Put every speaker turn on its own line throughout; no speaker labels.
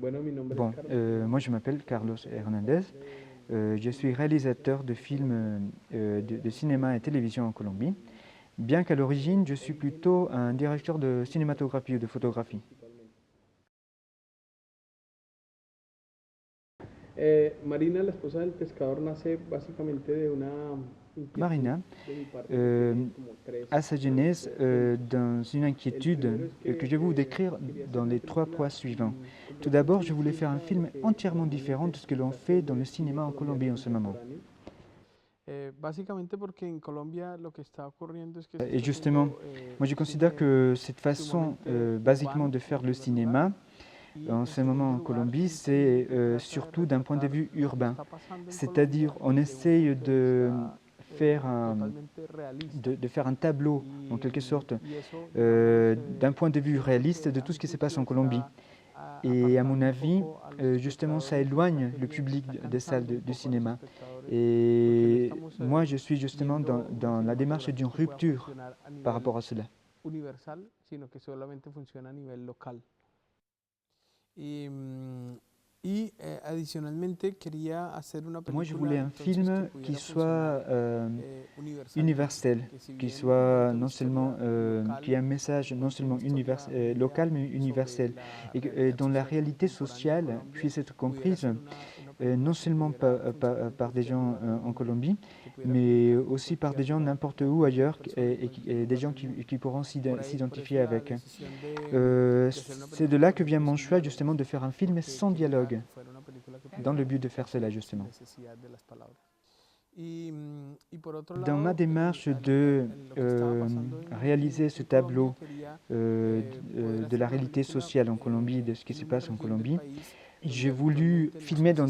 Bon, moi je m'appelle Carlos Hernandez. Je suis réalisateur de films de cinéma et télévision en Colombie, bien qu'à l'origine je suis plutôt un directeur de cinématographie ou de photographie.
Marina, la esposa del pescador, nace básicamente de una inquietud
Marina
de mi parte que
euh,
tiene como
a sa jeunesse
temas.
dans une
El
inquiétude
primero es
que
que
je vais vous décrire
quería hacer
dans
una
les trois
película
points suivants. Tout d'abord,
completamente
je voulais faire un
distinta a lo
film
que
entièrement différent
normalmente
de ce que l'on
se
fait
hace
dans le
del cine
cinéma en
colombiano
Colombie en ce moment.
contemporáneo. Básicamente porque en Colombia lo que está ocurriendo es que se
Et
está
justement,
haciendo
moi je
un
considère
cine
que cette façon
sumamente
basiquement
urbano
de
en
faire le
primer lugar
cinéma,
y
en
en
ce moment
segundo
en
lugar
Colombie,
en que
c'est
trata de
surtout d'un point de
retratar
vue
lo que
urbain.
está pasando en
C'est-à-dire,
Colombia
on
desde un
essaye
punto de vista
faire
totalmente realista.
de faire un tableau, en
Y,
quelque sorte,
y eso, digamos,
d'un point de vue
siento
réaliste
que
de
a
tout
mi
ce qui se passe en
juicio
Colombie.
está
Et à mon
apartando un
avis,
poco a los
justement, ça
espectadores de la
éloigne le
serie,
public
está
des salles
cansando un
de
poco a los
cinéma.
espectadores, porque no
Et
estamos
moi, je suis justement
viendo una
dans la démarche d'une
cinematografía que pueda
rupture
funcionar a
par
nivel
rapport à cela.
universal, sino que solamente funciona a nivel local. Y, adicionalmente quería hacer una
Moi, je
película
voulais un
entonces que
film qui
pudiera
soit
funcionar universalmente,
universel,
que si
qui
bien
soit
cuenta una
non seulement,
historia
qui ait
local,
un message non
cuenta una
seulement
historia
local,
real
mais
sobre
universel,
la
et
realidad
dont la
social
réalité
contemporánea en
sociale
Colombia,
puisse être
pudiera
comprise
ser una película
non
que
seulement
pudiera funcionar en
par des
cualquier
gens
lugar del
en
mundo,
Colombie,
que pudiera
mais
conectar con
aussi par des
cualquier
gens
lugar,
n'importe
con
où
cualquier
ailleurs,
persona en cualquier
et des
lugar
gens
del mundo.
qui pourront
Por eso
s'identifier
la
avec.
decisión de hacer una
C'est de
película,
là
por
que vient
ejemplo,
mon
sin
choix
diálogos,
justement de faire un film
porque
sans
quería
dialogue,
que fuera una película que
dans le
pudiera
but de faire cela
conectarse sin
justement.
necesidad de las palabras. Y por otro
Dans ma
lado,
démarche de
en lo que estaba pasando
réaliser ce
en Colombia,
tableau
quería poder
de
hacer
la
una
réalité
película
sociale en Colombie, de ce qui
en
se
una
passe en
región del
Colombie,
país donde
j'ai voulu
habitualmente no se
filmer
hace cine.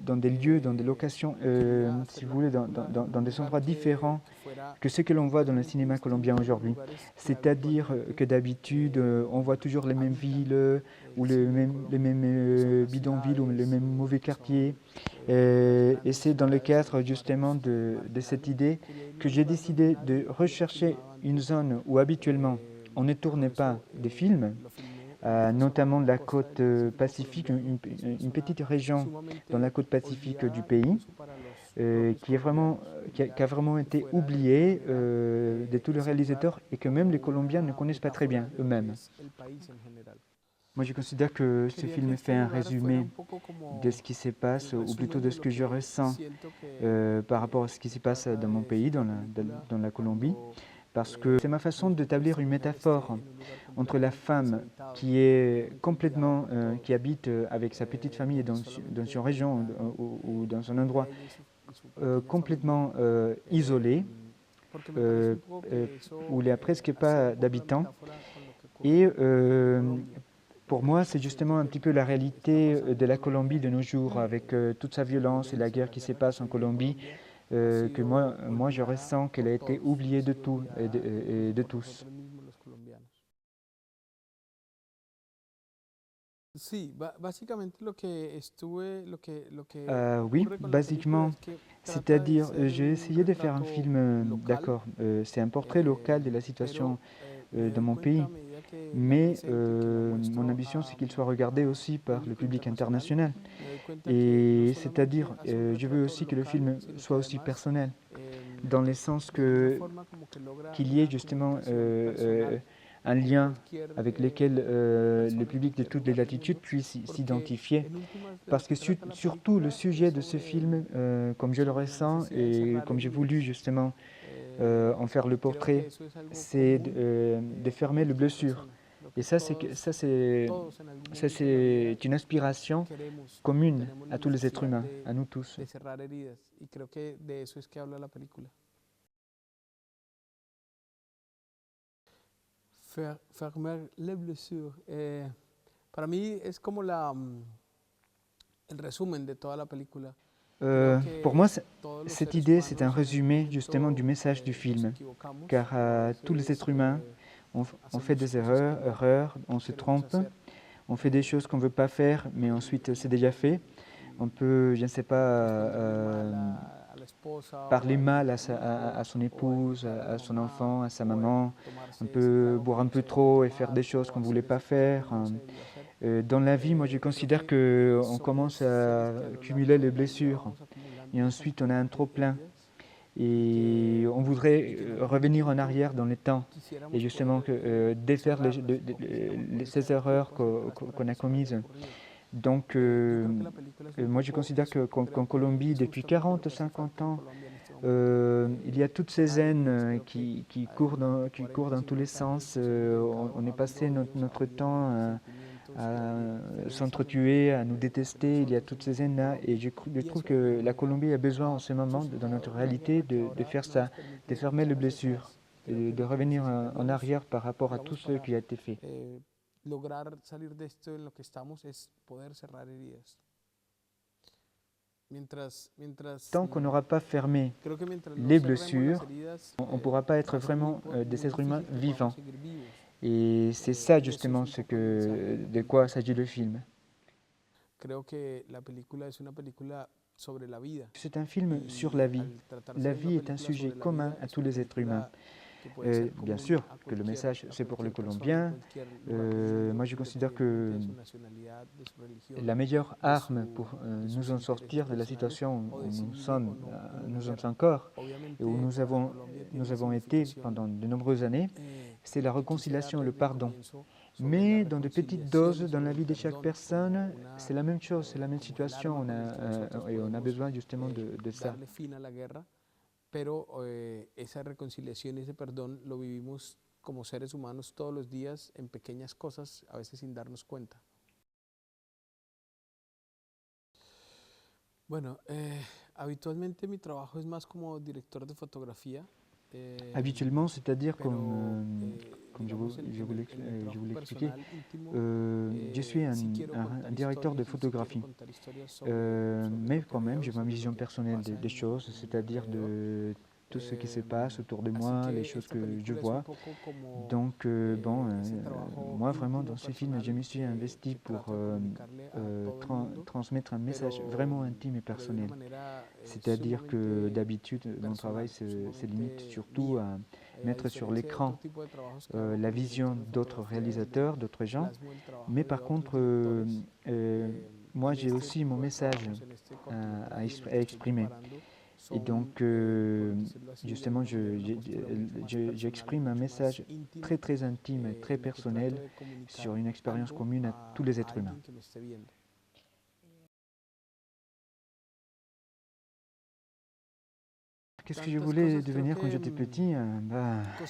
dans des lieux, dans des locations,
Quería
si
hacer
vous
la
voulez,
película en
dans
un
des
lugar
endroits différents
que fuera
que ce que l'on voit dans le
completamente
cinéma colombien
distinto a los
aujourd'hui.
lugares que
C'est-à-dire que
habitualmente
d'habitude, on voit toujours les mêmes
habitan
villes ou
el cine en
les
Colombia,
mêmes
que son las
bidonvilles ou les
ciudades,
mêmes mauvais
que
quartiers.
son las
Et
grandes
c'est dans le
ciudades
cadre
o
justement
barrios
de cette
marginales.
idée
Quería ir a
que
un
j'ai
lugar
décidé
marginal
de
donde se
rechercher
filmaba
une
antes.
zone où habituellement on ne
Por
tournait pas
eso
des films,
lo filmé en esta zona
notamment
de
la
costa del
côte
Pacífico
pacifique,
colombiano, que es una
une
zona
petite région dans la
sumamente
côte pacifique du
olvidada
pays,
incluso para los propios
qui est vraiment,
colombianos.
qui a
Quería
vraiment
que
été
fuera de alguna
oubliée
manera
de tous les
ese lugar
réalisateurs et que même les
como
Colombiens ne
una
connaissent pas très
metáfora
bien
de lo que
eux-mêmes.
es el país en general.
Moi, je considère que ce
Quería que
film fait
este
un
lugar fuera
résumé
un poco
de ce
como
qui se
el
passe, ou plutôt
resumen
de
de
ce
lo
que je
que
ressens
siento
par rapport à ce qui se
que
passe
trata
dans mon
de
pays,
decir la película
dans la Colombie,
cuando
parce que c'est ma façon
el
d'établir une
familiar
métaphore
esté en un lugar
entre la
completamente
femme
deshabitado,
qui est
completamente olvidado
complètement,
por todos,
qui habite avec sa petite famille
donde
dans
solamente
une région
habitan
ou dans un endroit
ella y su pequeña familia,
complètement isolé,
porque me parece un poco
euh,
que
où
eso
il n'y a presque
hace un
pas
poco la
d'habitants.
metáfora con lo que
Et
ocurre en Colombia.
pour moi, c'est
Siento
justement un
que
petit peu la
lo que está
réalité
pasando
de
en
la Colombie
Colombia,
de nos jours, avec toute sa
la
violence et la
violencia,
guerre
la
qui se
guerra que
passe
se
en
vive en
Colombie,
Colombia, ha
que
sido
moi je
olvidada
ressens qu'elle
por
a été
todos, ha
oubliée de
sido
tout
olvidada
et
incluso
de
por
tous.
nosotros mismos los colombianos. Sí, básicamente lo que
Oui,
ocurre con la película
basiquement,
es que trata de
c'est-à-dire
ser
j'ai
un
essayé de faire un
retrato
film,
local,
d'accord, c'est un portrait local de la situation
pero me
dans
doy
mon
cuenta
pays,
a medida que la
mais
presento y que la
mon
muestro
ambition c'est
a
qu'il soit regardé
a
aussi par le
público
public
internacional,
international.
me doy cuenta que no
Et c'est-à-dire,
solamente hace un
je veux
retrato
aussi que le
local,
film
sino que
soit aussi
además
personnel, dans le sens
de alguna forma como que logra
qu'il y ait
una
justement
comunicación personal
un
con
lien
cualquier
avec lequel le
persona en
public de
cualquier
toutes les
lugar del
latitudes
mundo,
puisse
porque
s'identifier.
en últimas de lo
Parce que
que trata la
surtout le
película es
sujet de ce film, comme je le
sobre la
ressens
necesidad de
et
cerrar
comme j'ai voulu
heridas.
justement en faire le
Y creo que
portrait,
eso es algo
c'est
común
de
a
fermer le
cualquier
blessure.
persona. Creo
Et
que todos en algún
ça
momento de la vida
c'est une inspiration
queremos o
commune
tenemos la
à tous les êtres
necesidad
humains, à nous tous.
de cerrar heridas. Y creo que de eso es que habla la película. Fermer les blessures. Para mí es como el resumen de toda la película. Creo
Pour moi,
que todos los
cette
seres
idée, c'est un
humanos en algún
résumé justement du
momento
message du
nos
film, car
equivocamos o a
tous les
veces
êtres humains, on fait
hacemos
des
cosas que no
erreurs, on se
queremos
trompe,
hacer.
on fait des choses qu'on ne veut pas faire, mais ensuite c'est déjà fait. On peut, je ne sais pas,
Responderle mal a la esposa o
parler mal
al
à
hijo
son
o a
épouse,
equivocar a la
à son
mamá
enfant, à sa
o
maman. On
tomarse ese
peut
trago que
boire un
no
peu
se debía
trop et faire
tomar
des choses
o
qu'on ne voulait
hacer
pas
esa cosa que
faire.
no se debía hacer.
Dans la vie, moi je considère qu'on commence à cumuler les blessures et ensuite on a un trop-plein et on voudrait revenir en arrière dans le temps et justement défaire ces erreurs qu'on a commises. Donc moi je considère qu'en Colombie, depuis 40 50 ans, il y a toutes ces haines qui courent dans tous les sens. On est passé notre temps à s'entretuer, à nous détester. Il y a toutes ces haines-là. Et je trouve que la Colombie a besoin en ce moment, dans notre réalité, de faire ça, de fermer les blessures, de revenir en arrière par rapport à tout ce qui a été fait.
Lograr salir de esto en lo que estamos es poder cerrar heridas.
Tant qu'on n'aura pas fermé
Creo que mientras no
les
cerremos las
blessures,
heridas,
on ne pourra pas être
va a ser
vraiment des
muy
êtres humains
difícil que podamos
vivants.
seguir vivos.
Et c'est
Y
ça
eso es
justement
un poco el mensaje de la
de quoi
película.
s'agit le film.
Creo que la película es una película sobre la vida.
C'est un film sur
Y
la vie.
al tratarse
La
de una
vie est un
película
sujet
sobre la
commun
vida,
à
es
tous
una
les êtres humains.
película que puede ser
Bien
común
sûr
a
que le message c'est pour les
persona,
Colombiens.
cualquier lugar del mundo,
Moi je considère que
independientemente de su nacionalidad, de su religión,
la meilleure
de
arme pour
de
nous
sus
en
intereses
sortir de la
personales
situation
o
où
decidir o no
nous
volver.
sommes encore et où
Obviamente para Colombia tiene
nous
una
avons été
significación
pendant de nombreuses années, c'est la
que quise
réconciliation
dar
et le
desde el
pardon.
comienzo sobre la
Mais dans de petites
reconciliación
doses
y
dans
sobre
la
el
vie de chaque
perdón
personne,
como una
c'est la même chose, c'est la même
como el
situation.
arma con el que nosotros
Et on a
podemos
besoin justement de ça.
darle fin a la guerra, pero esa reconciliación y ese perdón lo vivimos como seres humanos todos los días en pequeñas cosas, a veces sin darnos cuenta. Bueno, habitualmente mi trabajo es más como director de fotografía.
Habituellement, c'est-à-dire
Pero,
comme
digamos,
je vous l'ai expliqué,
personal, íntimo,
je suis
sí quiero
un
contar
directeur de
historias y sí quiero
photographie.
contar historias sobre
Mais
lo que
quand même,
veo,
j'ai ma
sobre lo
vision
que
personnelle
pasa
des choses,
en mi
c'est-à-dire
alrededor.
de tout ce qui se passe autour de
Así
moi, les
que
choses
esta
que je
película es un
vois.
poco como
Donc,
ese trabajo
moi vraiment,
íntimo,
dans ces films, je
personal,
me suis investi
que
pour
trato de comunicarle a todo el mundo,
transmettre un message
pero,
vraiment intime et
pero de una
personnel.
manera
C'est-à-dire que
sumamente
d'habitude, mon travail
personal,
se limite
sumamente
surtout
mía.
à
A
mettre sur
diferencia de otro
l'écran
tipo de trabajos que hago
la
como
vision
director de
d'autres
fotografía, donde
réalisateurs, d'autres gens.
plasmo el trabajo
Mais
de
par
otros
contre,
directores.
moi
En
j'ai
este
aussi mon
tipo de
message
trabajos, en este
à
cortometraje en el que estoy
exprimer.
preparando,
Et
son,
donc,
por decirlo así, de
justement,
alguna manera una postura mucho más personal y
j'exprime un
mucho más
message
íntima,
très intime et très
en la que trato
personnel
de comunicar
sur une expérience
algo
commune à tous les
a
êtres humains.
alguien que me esté viendo.
Qu'est-ce que je
Tantas
voulais
cosas, creo
devenir quand
que
j'étais petit?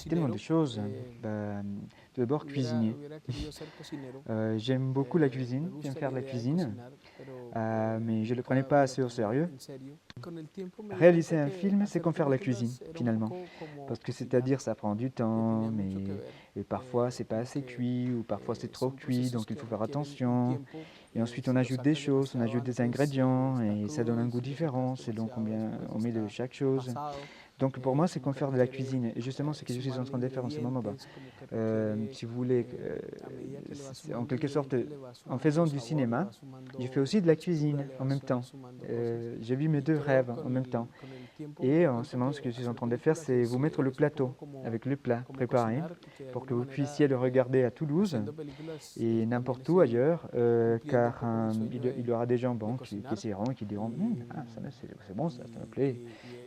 Tellement de
cocinero.
choses. Tout d'abord, cuisinier.
Hubiera querido ser cocinero.
J'aime beaucoup la
Me
cuisine, j'aime
gusta
faire
la
la
idea de
cuisine,
cocinar, pero
mais je ne le prenais
nunca
pas
me lo
assez au
tomé
sérieux.
en serio. Con el tiempo me di
Réaliser
cuenta
un
que
film, c'est
hacer
comme faire la cuisine,
películas era un
finalement.
poco como
Parce que
cocinar,
c'est-à-dire, ça prend du
que
temps,
tenía mucho que ver.
et parfois c'est pas
Como
assez
que
cuit, ou parfois c'est trop
son
cuit,
procesos
donc il
que
faut faire
requieren un
attention.
tiempo.
Et ensuite on
Si lo
ajoute des
sacas
choses, on
demasiado
ajoute des
antes,
ingrédients,
está
et ça donne
crudo,
un
y
goût
si lo sacas
différent selon
demasiado
combien
después
on met de
está
chaque chose.
pasado.
Donc pour moi, c'est
Como
comme
que
faire de la
requiere
cuisine. Et justement, c'est ce que je suis en
sumarle
train de faire en ce moment.
ingredientes, como que requiere,
Si vous voulez,
a medida que le vas
en
sumando
quelque sorte,
ingredientes, le vas
en
sumando
faisant du
sabor, le
cinéma,
vas
je fais
sumando
aussi de la
textura,
cuisine
le
en même
vas
temps.
sumando cosas.
J'ai vu mes
Y
deux
creo
rêves en même temps.
con el tiempo me
Et
doy
en ce
cuenta
moment, ce
que
que je suis en
hacer
train de faire,
películas
c'est vous mettre le
es un poco
plateau
como,
avec le plat
como
préparé
cocinar y que de
pour que
alguna
vous
manera
puissiez le regarder à Toulouse
haciendo películas
et
también
n'importe où
estoy
ailleurs,
cumpliendo un
car
poco mi sueño
il y aura des gens
de
bon, qui
cocinar
essayeront et qui diront
y,
c'est bon, ça me plaît.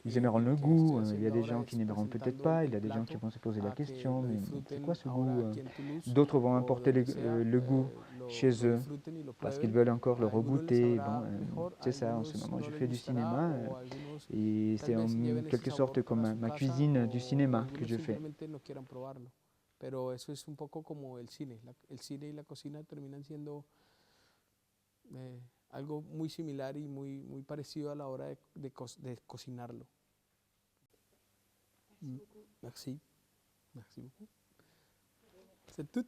Ils
y
aimeront le
lo que estoy
goût. Il y a
haciendo
des
ahora
gens qui
es
n'aimeront peut-être
presentando
pas. Il y
el
a des gens qui
plato
vont se poser la
a que
question,
lo
mais c'est
disfruten
quoi ce
ahora
goût?
aquí en Toulouse
D'autres vont
o
apporter
donde sea,
le goût chez
lo
eux
disfruten y lo
parce qu'ils
prueben.
veulent encore le
A algunos les
regoûter. Bon,
sabrá mejor, a
c'est ça, en ce
algunos
moment,
no
je
les
fais du
gustará
cinéma
o a algunos
et
tal
c'est en
vez lleven ese
quelque
sabor
sorte
para
comme
su
ma
casa
cuisine du
o
cinéma que
algunos
je fais.
simplemente no quieran probarlo. Pero eso es un poco como el cine. El cine y la cocina terminan siendo algo muy similar y muy parecido a la hora de cocinarlo. Merci. Merci beaucoup. C'est tout.